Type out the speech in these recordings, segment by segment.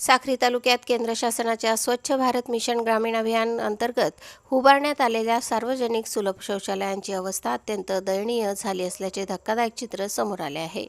साक्री तालुक्यात केंद्र शासनाच्या स्वच्छ भारत मिशन ग्रामीण अभियान अंतर्गत उभारण्यात आलेल्या सार्वजनिक सुलभ शौचालयांची अवस्था अत्यंत दयनीय झाली असल्याचे धक्कादायक चित्र समोर आले आहे।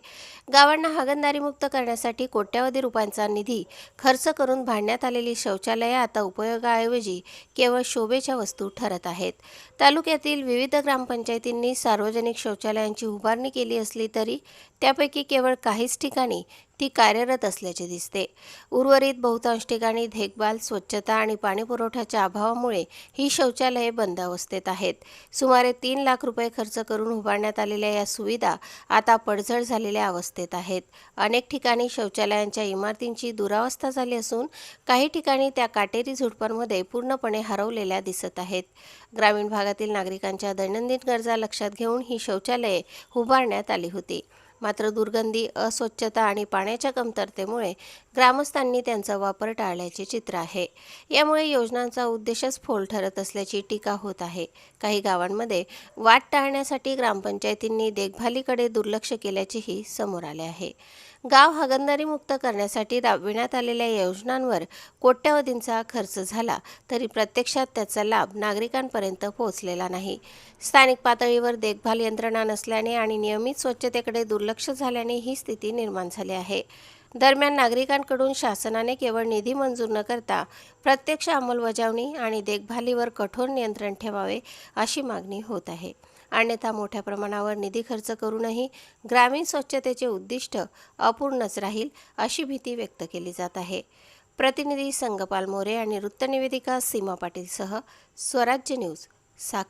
गावांना हागणदारीमुक्त करण्यासाठी कोट्यवधी रुपयांचा निधी खर्च करून बांधण्यात आलेली शौचालये आता उपयोगाऐवजी केवळ शोभेच्या वस्तू ठरत आहेत। तालुक्यातील विविध ग्रामपंचायतींनी सार्वजनिक शौचालयांची उभारणी केली असली तरी त्यापैकी केवळ काहीच ठिकाणी ती कार्यरत असल्याचे दिसते। उर्वरित बहुतांश ठिकाणी देखभाल, स्वच्छता आणि पाणीपुरवठ्याच्या अभावामुळे ही शौचालये बंद अवस्थेत आहेत। सुमारे 3 लाख रुपये खर्च करून उभारण्यात आलेल्या या सुविधा आता पडझड झालेल्या अवस्थेत आहेत। अनेक ठिकाणी शौचालयांच्या इमारतींची दुरावस्था झाली असून काही ठिकाणी त्या काटेरी झुडपांमध्ये पूर्णपणे हरवलेल्या दिसत आहेत। ग्रामीण भागातील नागरिकांच्या दैनंदिन गरजा लक्षात घेऊन ही शौचालये उभारण्यात आली होती। मात्र दुर्गंधी, अस्वच्छता आणि पाण्याच्या कमतरतेमुळे ग्रामस्थांनी त्यांचा वापर टाळल्याचे चित्र आहे। यामुळे योजनांचा उद्देशच फोल ठरत असल्याची टीका होत आहे। काही गावांमध्ये वाट टाळण्यासाठी ग्रामपंचायतींनी देखभालीकडे दुर्लक्ष केल्याचेही समोर आले आहे। गाव हागणदारी मुक्त करण्यासाठी राबविण्यात आलेल्या योजनांवर कोट्यवधींचा खर्च झाला तरी प्रत्यक्षात त्याचा लाभ नागरिकांपर्यंत पोहोचलेला नाही। स्थानिक पातळीवर देखभाल यंत्रणा नसल्याने आणि नियमित स्वच्छतेकडे दुर्लक्ष झाल्याने ही स्थिती निर्माण झाली आहे। दरम्यान नागरिकांकडून शासनाने केवळ निधी मंजूर न करता प्रत्यक्ष अंमलबजावणी आणि देखभालीवर कठोर नियंत्रण ठेवावे अशी मागणी होत आहे। अन्यथा मोठ्या प्रमाणावर निधी खर्च करूनही ग्रामीण स्वच्छतेचे उद्दिष्ट अपूर्णच राहील अशी भीती व्यक्त केली जात आहे। प्रतिनिधी संगपाल मोरे आणि वृत्तनिवेदिका सीमा पाटीलसह स्वराज्य न्यूज, साक्री।